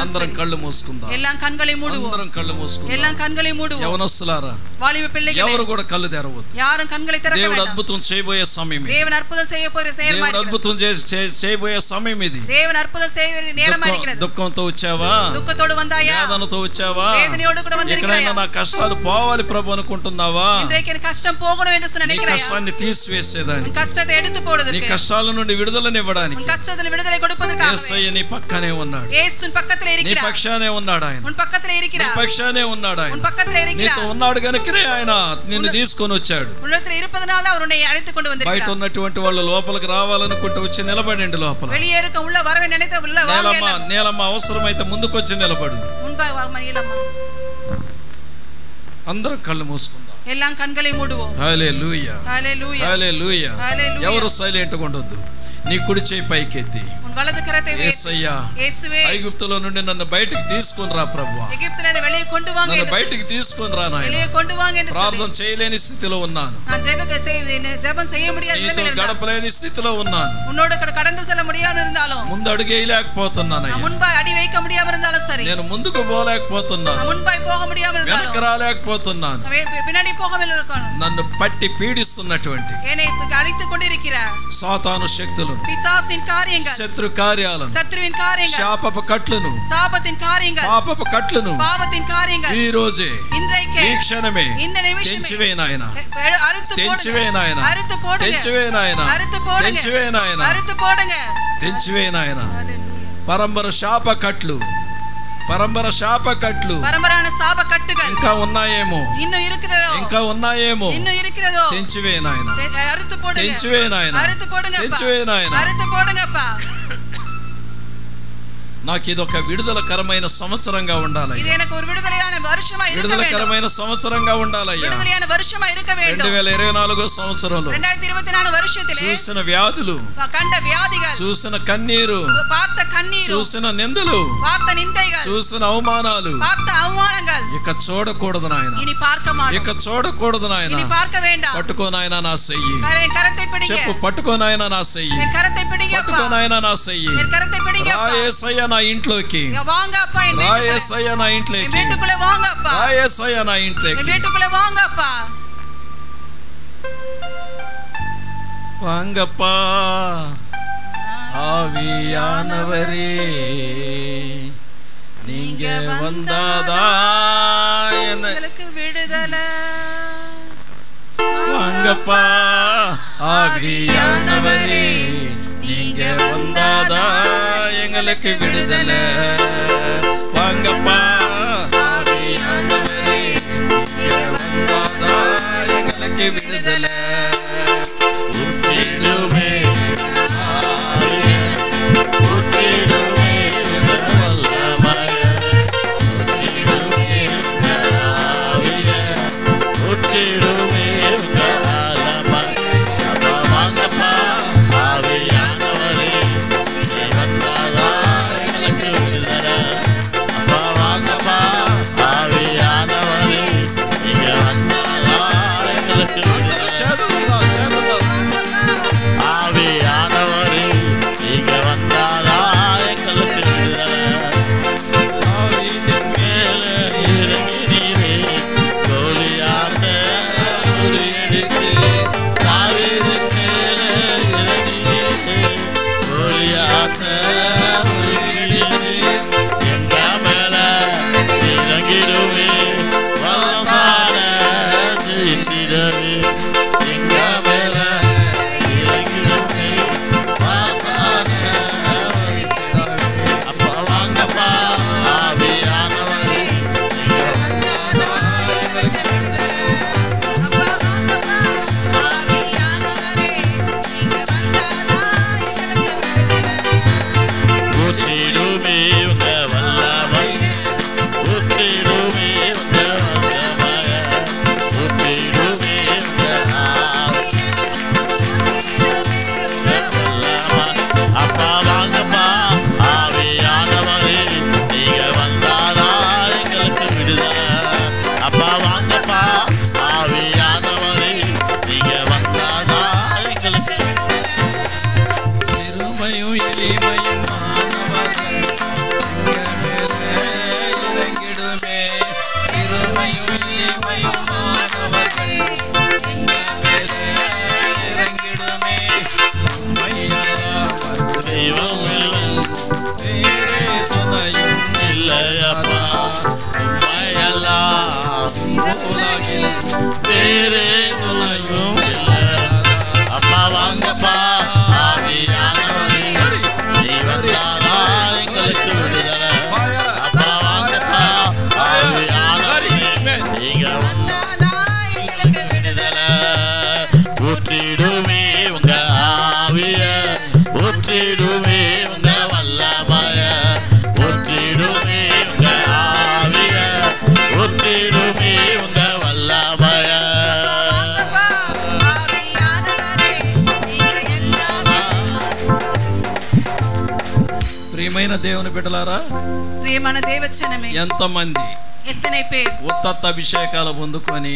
అందరం కళ్ళు మూసుకుందాం. எல்லாம் கண்களை மூடுவோம். అందరం కళ్ళు మూసుకుందాం. எல்லாம் கண்களை மூடுவோம். యవనస్తులారా, వాలిబ పిల్లలే, ఎవరు కూడా కళ్ళు తెరవద్దు. யாரும் కண்களை திறக்க வேண்டாம். దేవుడు అద్భుతం చేయబోయే సమయం ఇది. தேவன் அற்புதம் செய்ய போற நேரம். దేవుడు అద్భుతం చేయబోయే సమయం ఇది. தேவன் அற்புதம் செய்ய நேரமா இருக்கிறது. దుఃఖంతో వచ్చావా? దుఃఖతోడు வந்தாயா? వేదనతో వచ్చావా? వేదనயோடு கூட வந்திருக்கிறாயா? ఎక్కడైనా నా కష్టాలు పోవాలి ప్రభు అనుకుంటున్నావా? இன்றைக்கு கஷ்டம் போகணும் என்று நினைக்கிறாயா? నీ కష్టాన్ని తీసివేసేదానికి, உன் కష్టத்தை எடுத்து போடுவதற்கு, నీ కష్టాల నుండి విడుదలనివ్వడానికి, உன் కష్టాలను విడుదల கொடுப்பதற்காக యేసయ్య నీ పక్కనే ఉన్నాడు. యేసు పక్కనే இருக்கிறார். నీ పక్షానే ఉన్నాడు ఆయన. உன் பக்கத்திலே இருக்கிறார். నీ పక్షానే ఉన్నాడు ఆయన. உன் பக்கத்திலே இருக்கிறார். నీతో ఉన్నాడు గనుకనే ఆయన నిన్ను తీసుకొని వచ్చాడు. உள்ளத்திலே இருப்பதனால அவர் உன்னை அழைத்து கொண்டு வந்திருக்கிறார். బయట ఉన్నటువంటి వాళ్ళు లోపలికి రావాలనుకుంటూ వచ్చి నిలబడండి. లోపల வெளியே இருக்க உள்ள வரவே நினைத்த உள்ள வாங்க. నేలమ్మ అవసరమైతే ముందుకు వచ్చి నిలబడు. முன்பாக வாங்க நீலம்மா. అందరం కళ్ళు మూసుకుందాం. எல்லாம் கண்களை மூடுவோம். హల్లెలూయా, హల్లెలూయా, హల్లెలూయా, హల్లెలూయా. ఎవరు సైలెంట్ గా ఉండొద్దు. నీ కుడి చేయి పైకెత్తి, వలదు కరத்தை యేసయ్యా, యేసువే, ఐగుప్తులో నుండి నన్ను బయటికి తీసుకొని రా ప్రభువా. ఎగిప్తులో வெளியே கொண்டு வாங்க. నన్ను బయటికి తీసుకొని రా నాయనా. வெளியே கொண்டு வாங்க என்று ప్రార్థన చేయలేని స్థితిలో ఉన్నాను. நான் ஜெபம் செய்ய முடியாத నిలబడలేని గడపలేని స్థితిలో ఉన్నాను. உன்னோடு கடந்து செல்ல முடியாம இருந்தாலும், ముందు అడుగేయలేకపోతున్నాను అయ్యా. முன்பாய் అడి வைக்க முடியாம இருந்தாலும் சரி, నేను ముందుకు పోలేకపోతున్నాను. முன்பாய் போக முடியாம இருந்தாலும், వెనక్కి రాలేకపోతున్నాను. பின்னாடி போகவில்லை இருக்கணும். నన్ను పట్టి పీడిస్తున్నటువంటి என்னை அழித்துக் கொண்டிருக்கிறார் సాతాను శక్తులను, பிசாசின் காரியங்கள், శత్రు కార్యాలను, శత్రుவின் காரியங்கள், శాపపు కట్లను, சாபத்தின் காரியங்கள், పాపపు కట్లను பாவத்தின் காரியங்கள் ఈ రోజే, இன்றைக்கே, ఈ క్షణమే இந்த நிமிషமே తెంచివే నాయనా. அறுத்து తెంచివే నాయనా. அறுத்து போடுங்க. తెంచివే నాయనా. அறுத்து போடுங்க. తెంచివే నాయనా. அறுத்து போடுங்க. తెంచివే నాయనా. పరంపర శాప కట్లు, పరంపర శాప కట్లు పరంపరాన శాప కట్టుகள் ఇంకా ఉన్నాయేమో, ఇನ್ನು ఇరుக்கிறదో, ఇంకా ఉన్నాయేమో, ఇನ್ನು ఇరుக்கிறదో. తెంచివే నాయనా. అరుతు పోடுங்க. తెంచివే నాయనా. అరుతు పోடுங்கப்பா. తెంచివే నాయనా. అరుతు పోடுங்கப்பா. నాకు ఇదొక విడుదలకరమైన సంవత్సరంగా ఉండాలి. ఇది எனக்கு ஒரு விடுதலையான வருஷமா இருக்க வேண்டும். విడుదలకరమైన సంవత్సరంగా ఉండాలయ్యా. விடுதலையான வருஷமா இருக்க வேண்டும். 2024 సంవత్సరంలో 2024 வருஷத்திலே చూసిన వ్యాధులు, కండ వ్యాధిகள், చూసిన కన్నీరు, பார்த்த కన్నీరు, చూసిన నిందలు, பார்த்த నిందైகள், చూసిన అవమానాలు பார்த்த అవమానங்கள் ఇక చూడకూడదు నాయనా. ఇని பார்க்க மாட்டோம். ఇక చూడకూడదు నాయనా. ఇని பார்க்க வேண்டாம். పట్టుకో నాయనా నా చెయ్యి. కరத்தை పిడిங்க. చెప్పు, పట్టుకో నాయనా నా చెయ్యి. కరத்தை పిడిங்க. పట్టుకో నాయనా నా చెయ్యి. కరத்தை పిడిங்க. రా యేసయ్య నా ఇంట్లోకి. வாங்க அப்பா என் రా வீட்டுக்குள்ள. యేసయ్య నా ఇంట్లోకి. என் வீட்டுக்குள்ள வாங்க அப்பா. రా యేసయ్య నా ఇంట్లోకి. என் வீட்டுக்குள்ள வாங்க அப்பா. வாங்கப்பா ஆவியானவரே, நீங்க வந்தாதா எனக்கு விடுதலை. வாங்கப்பா ஆவியானவரே, நீங்க வந்தாதா எங்களுக்கு விடுதலை. வாங்கப்பா ஆவியானவரே, நீங்க வந்தாதா எங்களுக்கு விடுதலை. ஊற்றிடுமே ஆவியே, ஊற்றிடுமே வல்லமையே, ஊற்றிடுமே ஆவியே, ஊற்றிடுமே வல்லமையே. வாங்கப்பா ஆவியானவரே, நீ வந்தாதா எங்களுக்கு விடுதலை. இறங்கிடுமே சிறுமையும் வலிமையுமானவர்கள் எங்கள் மேலே இறங்கிடுமே தெய்வம் இல்லை வேறே துணையும் இல்லையப்பா உலகில் வேறே துணையும் இல்லை அப்பா வாங்கப்பா எங்களுக்கு விடுதலை அப்பா வாங்கப்பா நீங்க எங்களுக்கு விடுதலை ஊற்றிடுமே உங்க ஆவிய ஊற்றிடுமே உங்க வல்லமைய ஊற்றிடுமே உங்க ஆவிய ஊற்றிடுமே உங்க வல்லமைய ప్రియమైన దేవుని బిడ్డలారా ప్రియమైన దేవచనమే ఎంతమంది ఎత్తనే పేరు ఉత్తత్త అభిషేకాలు పొందుకొని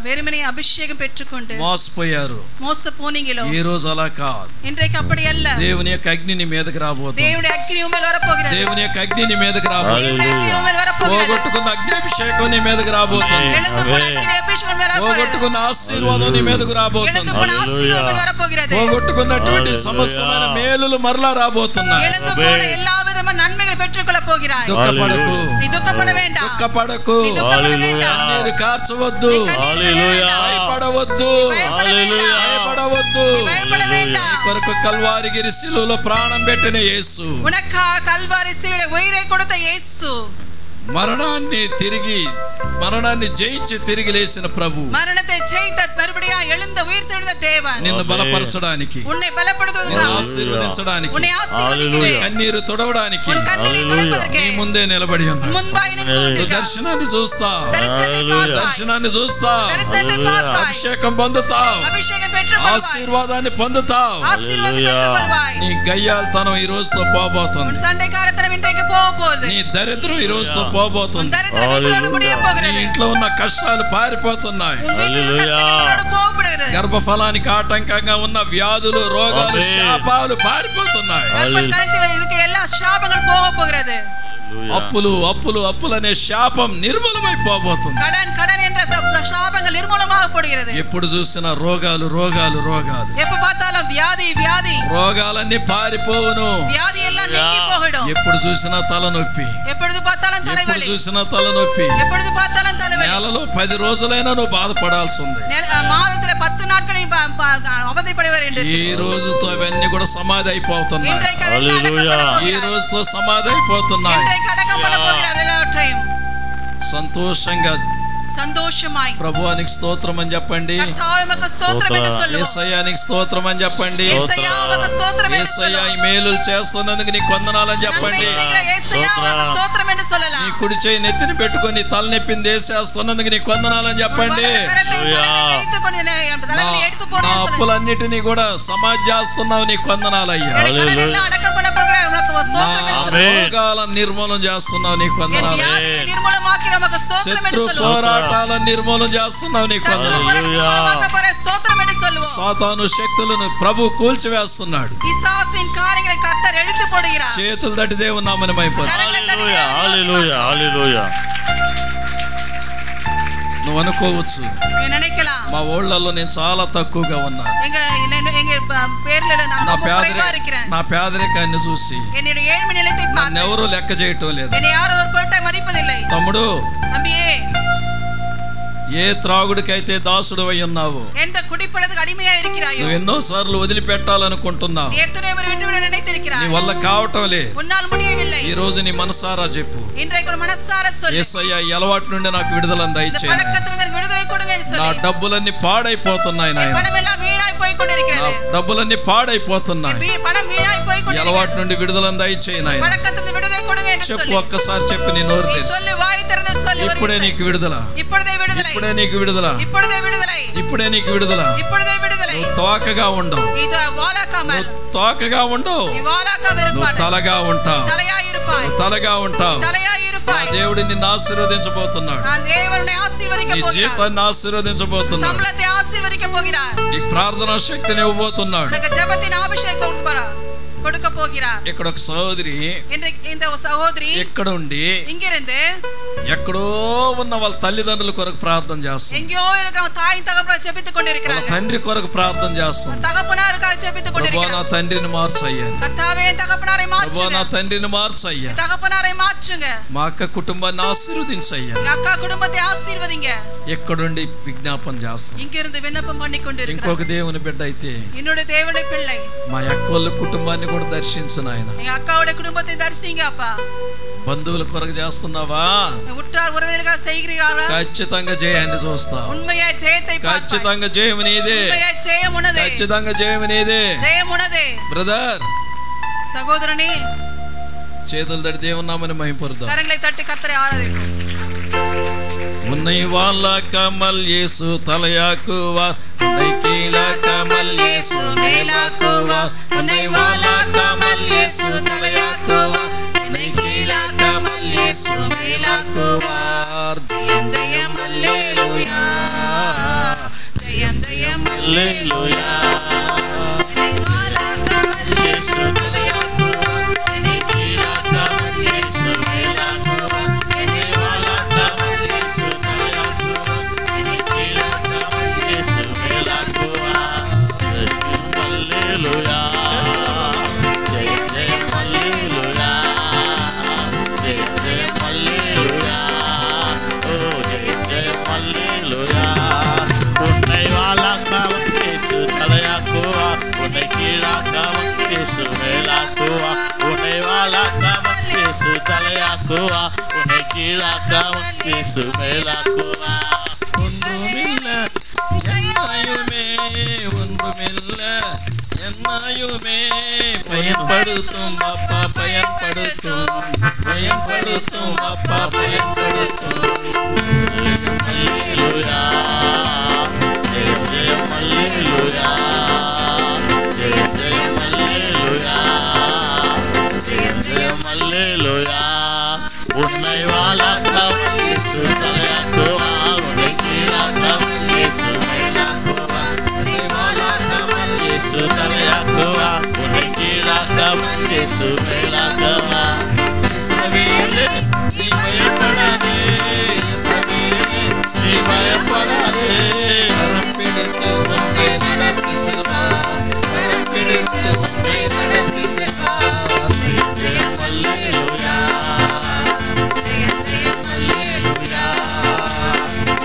వెరుమని అభిషేకం పెట్టుకుంటే మోసపోయారు మోసపోనింగిలో ఈ రోజు అలా కాదు ఇంద్రైకి అప్పటి అల్ల దేవుని యొక్క అగ్ని మీదకి రాబోతుంది దేవుని అగ్ని ఉమ్మేల వరపోగిరది దేవుని యొక్క అగ్ని మీదకి రాబోతుంది పోగొట్టుకున్న అగ్ని అభిషేకం నీ మీదకి రాబోతుంది పోగొట్టుకున్న ఆశీర్వాదం నీ మీదకి రాబోతుంది పోగొట్టుకున్నటువంటి సమస్తమైన మేలులు మరలా రాబోతున్నాయి எல்லா விதமான நன்மைகளை பெற்றுக்கொள்ள போகிறாய் దుఃఖపడకు நீ దుఃఖపడ வேண்டாம் దుఃఖపడకు కన్నీరు కార్చవద్దు భయపడవద్దు భయపడవద్దు కొరకు కల్వారిగిరి శిలువలో ప్రాణం పెట్టిన యేసు ఉనకా కల్వారి శిలువలో ఉయిరే కొడుత యేసు మరణాన్ని జయించి తిరిగి లేచిన ప్రభు మరణத்தை ஜெயித்த மறுபடியா எழுந்த உயிர்த்தெழுந்த தேவன் నిన్ను బలపరచడానికి உன்னை பலப்படுத்துவதற்கு ఆశీర్వదించడానికి உன்னை ஆசீர்வதிக்கவே కన్నీరు తుడవడానికి உன் కన్నీరు తుడపదற்கு నీ ముందే నిలబడి ఉన్నాడు ముంబాయి నిలబడి దర్శనాన్ని చూస్తావు అభిషేకం పొందుతావు ఆశీర్వాదాన్ని పొందుతావు నీ గయ్యాలతనం ఈ రోజుతో పోబోతుంది నీ దరిద్రం ఈ రోజుతో పోబోతుంది నీ ఇంట్లో ఉన్న కష్టాలు పారిపోతున్నాయి గర్భఫలానికి ఆటంకంగా ఉన్న వ్యాధులు రోగాలు శాపాలు పారిపోతున్నాయి అప్పులు అనే శాపం నిర్మూలమైపోబోతుంది ఎప్పుడు చూసినా రోగాలు రోగాలన్నీ పారిపోవును ఎప్పుడు చూసినా తలనొప్పి నెలలో 10 రోజులైనా నువ్వు బాధపడాల్సి ఉంది ఈ రోజుతో అవన్నీ కూడా సమాధి అయిపోతున్నాయి ఈ రోజుతో సమాధి అయిపోతున్నాయి సంతోషంగా ప్రభువానికి స్తోత్రం అని చెప్పండి యేసయ్యానికి స్తోత్రం అని చెప్పండి యేసయ్యా ఈ మేలులు చేస్తున్నందుకు నీకు వందనాలని చెప్పండి నీ కుడి చేయి నెత్తిని పెట్టుకొని తలనొప్పిని దేశేస్తున్నందుకు నీకు వందనాలని చెప్పండి నా అప్పులన్నిటినీ కూడా సమాధి చేస్తున్నావు నీకు వందనాలయ్యా రోగాల నిర్మూలన చేస్తున్నావు నీకు వందనాలు శత్రు పోరాటాల నిర్మూలన చేస్తున్నావు నీకు వందనాలు సాతాను శక్తులను ప్రభు కూల్చివేస్తున్నాడు చేతులు తట్టి దేవుని నామమున మహిమపరచు నువ్వు అనుకోవచ్చు మా ఊళ్ళల్లో నేను చాలా తక్కువగా ఉన్నాను నా పేదరికాన్ని చూసి ఎవరు లెక్క చేయటం లేదు తమ్ముడు ఏ త్రాగుడికైతే దాసుడు అయి ఉన్నావు నువ్వు ఎన్నో సార్లు వదిలిపెట్టాలనుకుంటున్నావు నీ వల్ల కావటం లే ఈ రోజు నీ మనసారా చెప్పు యేసయ్యా ఈ అలవాటు నుండి నాకు విడుదలను దయచేయండి నా డబ్బులన్నీ పాడైపోతున్నాయి నాయన డబ్బులన్నీ పాడైపోతున్నాయి ఈ అలవాటు నుండి విడుదలను దయచేయి నాయన చెప్పు ఒక్కసారి చెప్పు నీ నోరు తెరిచి ఇప్పుడే నీకు విడుదల ఇప్పుడే నీకు విడుదల ఇప్పుడే నీకు విడుదల నువ్వు తోకగా ఉండవు తోకగా ఉండవు నువ్వు తలగా ఉంటావు తలగా ఉంటావు దేవుడు నిన్ను ఆశీర్వదించబోతున్నాడు నీ జీవితాన్ని ఆశీర్వదించబోతున్నాడు నీకు ప్రార్థనా శక్తిని ఇవ్వబోతున్నాడు ఇక్కడ ఒక సహోదరి ఇక్కడ ఉండి ఎక్కడో ఉన్న వాళ్ళ తల్లిదండ్రుల కొరకు ప్రార్థన చేస్తాం. எங்கேயோ இருக்கிற தாய் தகப்பனை ஜெபித்துக் கொண்டிருக்கிறாங்க. తండ్రి కొరకు ప్రార్థన చేస్తాం. தகப்பனாருக்காக ஜெபித்துக் கொண்டிருக்கிறாங்க. నా తండ్రిని మార్చు అయ్యా. கர்த்தாவே தகப்பனாரை மாற்றுங்க. నా తండ్రిని మార్చు అయ్యా. தகப்பனாரை மாற்றுங்க. మా అక్క కుటుంబాన్ని ఆశీర్వదించు అయ్యా. అక్క కుటుంబத்தை ఆశీర్వదించండి. ఎక్కడుండి విజ్ఞాపన చేస్తాం. ఇంగిருந்து విన్నపం பண்ணிக்கொண்டிருக்கிறார். ఇంకొక దేవుని బిడ్డ అయితే இன்னொரு தேவனுடைய பிள்ளை మా అక్క వాళ్ళ కుటుంబాన్ని కూడా దర్శించు నాయన. మీ అక్కవుడే కుటుంబத்தை దర్శించండి అప్పా. బంధువుల కొరకు చేస్తున్నావా? ఉట్టార్ ఉరవెలుగా చేయగలిగారా? ఖచ్చితంగా జయాన్ని చూస్తా. ఉన్మయ జయத்தை பார்ப்பாய். ఖచ్చితంగా జయం నీదే. ఉన్మయ జయం ఉన్నదే. ఖచ్చితంగా జయం నీదే. జయం ఉన్నదే. బ్రదర్, సహోదరుని చేతులు తట్టి దేవుని నామమును మహిమపరుద్దాం. కరங்களை తట్టి కర్తரை ఆరాధిద్దాం. ఉన్నై వాళ్ళ కమల్ యేసు తలయాకువా, ఉన్నై కీల కమల్ యేసు మేలాకువా, ఉన్నై వాళ్ళ కమల్ యేసు తలయాకువా, ఉన్నై కీల కమల్ యేసు మేలాకువా. జయం జయం హల్లెలూయా, జయం జయం హల్లెలూయా. ఉన్నై వాళ్ళ కమల్ యేసు తలయాకువా, ఉన్నై కీల కమల్ యేసు మేలాకువా, ఉన్నై వాళ్ళ కమల్ యేసు తలయాకువా, ఉన్నై కీల కమల్ యేసు మేలాకువా. హల్లెలూయా, జయం జయం హల్లెలూయా, జయం జయం హల్లెలూయా, ఓ జయం జయం హల్లెలూయా. ఉన్నై వాళ్ళ కమల్ యేసు తలయాకువా, ఉన్నై కీల కమల్ యేసు మేలాకువా, ఉన్నై వాళ్ళ కమల్ యేసు తలయాకువా, ఉన్నై కీల కమల్ యేసు మేలాకువా. ஒன்றுமில்ல என்னாயுமே, ஒன்றுமில்ல என்னாயுமே, பயன்படுத்தும் அப்பா பயன்படுத்தும், பயன்படுத்தும் அப்பா பயன்படுத்தும். ஹல்லேலூயா, ஜெயம் ஜெயம் ஹல்லேலூயா, ஜெயம் ஜெயம் ஹல்லேலூயா, ஜெயம் ஜெயம் ஹல்லேலூயா. உன்னை வாழாக்காமல் இயேசு தலையாக்குவா, உன்னை கீழாக்காமல் இயேசு மேலாக்குவா, உன்னை வாழாக்காமல் இயேசு தலையாக்குவா, உன்னை கீழாக்காமல் இயேசு மேலாக்குவா. இஸ்ரவேலே நீ பயப்படாதே, இஸ்ரவேலே நீ பயப்படாதே, கரம் பிடித்து உன்னை நடத்தி செல்வார், கரம் பிடித்து உன்னை நடத்தி செல்வார். ஜெயம் ஜெயம் ஹல்லேலூயா, ஜெயம் ஜெயம் ஹல்லேலூயா,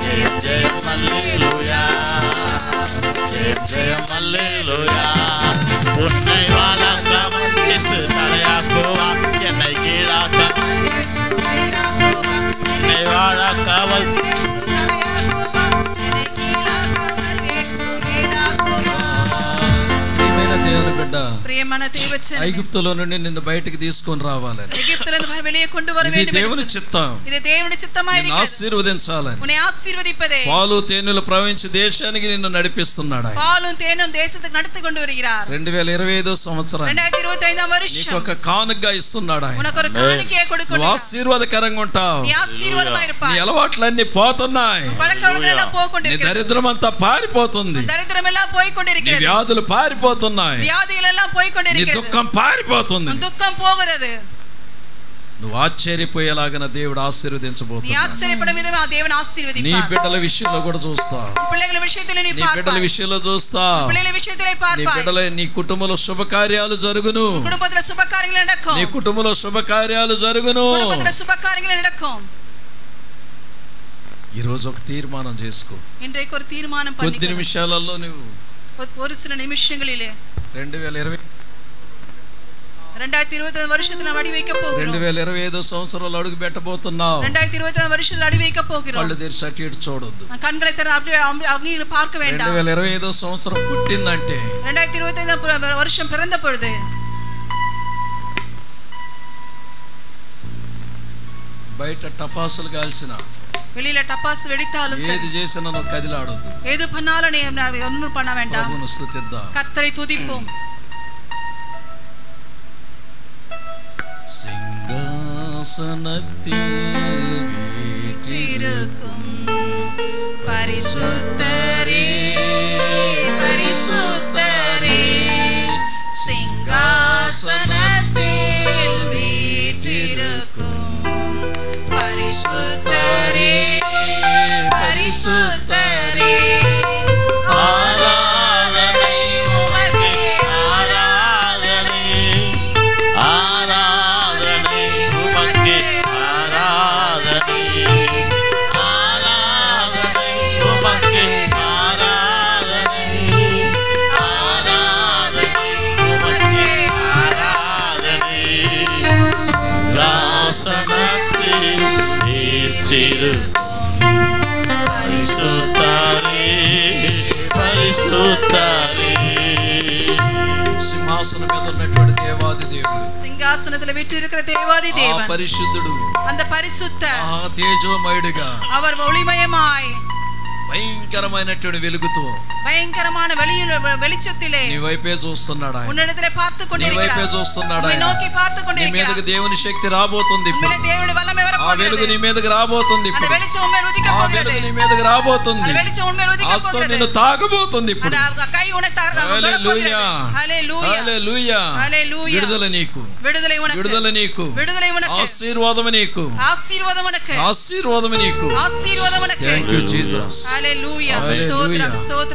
ஜெயம் ஜெயம் ஹல்லேலூயா, ஜெயம் ஜெயம் ஹல்லேலூயா. உன்னை வாழாக்காமல் இயேசு தலையாக்குவா, என்னை கீழாக்காமல் இயேசு மேலாக்குவா, என்னை வாழாக்காமல் దేవుని బిడ్డ, ప్రియమైన దేవచన, ఐగుప్తులో నుండి నిన్ను బయటికి తీసుకొని రావాలని, ఐగుప్తులో வெளியே கொண்டு வர வேண்டும். ఇది దేవుని చిత్తం, ఇది దేవుని చిత్తమైనది. ఆశీర్వదించాలని, ఉన్నే ఆశీర్వదిப்பதே. పాలు తేనెలు ప్రవహించే దేశానికి నిన్ను నడిపిస్తున్నాడు. పాలు తేనెలు దేశத்துக்கு நடத்தி கொண்டு வருகிறார். 2025 సంవత్సరం, 2025 வருஷம் నీకు ఒక కానుకగా ఇస్తున్నాడు ఆయన. ఉనకు ఒక కానుకగా కొడుకున్నాడు. ఆశీర్వాదకరంగా ఉంటావు. నీ ఆశీర్వాదమై இருப்பாய். నీ అలవాట్లన్నీ పోతున్నాయి. పడకవడెల్లా పోకొండిరుక్கிறது. నీ దరిద్రమంతా పారిపోతుంది. దరిద్రమెల్లా పోయికొండిరుக்கிறது. నీ వ్యాధులు పారిపోతున్నాయి. వ్యాధులెల్లా పోయికొండిరుக்கிறது. నీ దుఃఖం పారిపోతుంది. దుఃఖం పోగదదు. నువ్వు ఆశ్చర్యపోయేలాగా దేవుడు ఆశీర్వదించబోతున్నాడు. నీ ఆశ్చర్యపడే విధంగా ఆ దేవుని ఆశీర్వదిస్తాడు. నీ బిడ్డల విషయంలో కూడా చూస్తా. పిల్లల విషయంలో నీ బిడ్డల విషయంలో చూస్తా. పిల్లల విషయంలో పార్పాయ్. నీ బిడ్డల నీ కుటుంబంలో శుభకార్యాలు జరుగును. కుటుంబంలో శుభకార్యాలు நடக்கும். నీ కుటుంబంలో శుభకార్యాలు జరుగును. కుటుంబంలో శుభకార్యాలు நடக்கும். ఈ రోజు ఒక తీర్మానం చేసుకో. ఇంట్లోకి ఒక తీర్మానం పన్ని. కొద్ది నిమిషాలలో నువ్వు ஒரு சில நிமிஷங்களிலே 2025 வருஷத்துல அடி வைக்க போகிறோம். 2025 సంవత్సరాలు అడుగు పెట్టబోతున్నావు. 2025 வருஷத்துல அடி வைக்க போகிறோம். కళ్ళు తెరిచి అటు ఇటు చూడొద్దు. కన్నులు తెరిచి అటు பார்க்க வேண்டாம். 2025 సంవత్సరం పుట్టిందంటే 2025 வருஷம் பிறந்த பொழுது బయట టపాసులు కాల్చిన, வெளியில டப்பாஸ் வெடித்தாலும் சரி, ఏది చేసినా నువ్వు కదిలాడొద్దు. ఏది பண்ணாலும் நீ ஒண்ணும் பண்ண வேண்டாம். ప్రభువును స్తుతిద్దాం. கர்த்தரை துதிப்போம். சிங்காசனத்தில் வீற்றிருக்கும் பரிசுத்தரே, பரிசுத்தரே, சிங்காசனத்தில் வீற்றிருக்கும் பரிசுத்த పరిశుద్ధరే పరిశుద్ధరే. సింహాసనం మీద ఉన్నటువంటి దేవాది దేవుడు, సింహాసనத்தில் வீற்றிருக்கிற தேவாதி தேவன், పరిశుద్ధుడు, அந்த பரிசுத்த తేజోమయుడిగా, அவர் ஒளிமயமாய் భయంకరమైనటువంటి వెలుగుతో, பயங்கரமான வெளிச்சத்திலே నీ వైపే చూస్తున్నాడు ఆయన. உன்னிடத்திலே பார்த்து கொண்டிருக்கிறார், నీ వైపే చూస్తున్నాడు ఆయన. నోకి பார்த்து నీ கொண்டிருக்கிறார். మీదకి దేవుని శక్తి రాబోతుంది ఇప్పుడు. உன்னிலே தேவனுடைய வல்லமை ఆ வரப்போகிறது. వెలుగు నీ మీదకి రాబోతుంది அந்த ఇప్పుడు. வெளிச்சம் உன்மேல் உதிக்க ఆ போகிறது. వెలుగు నీ మీదకి రాబోతుంది. அந்த வெளிச்சம் உன்மேல் உதிக்க హస్తం போகிறது. నిన్ను తాకబోతుంది ఇప్పుడు. அந்த கை உன்னை హల్లెలూయా, హల్లెలూయా, హల్లెలూయా. హల్లెలూయా. విడుదల నీకు, விடுதலை உனக்கு, విడుదల నీకు, விடுதலை உனக்கு, ఆశీర్వాదం నీకు, ஆசீர்வாதம் உனக்கு, ఆశీర్వాదం నీకు. ஆசீர்வாதம் உனக்கு. Thank you Jesus. హల్లెలూయా. స్తోత్రం, స్తోత్రం.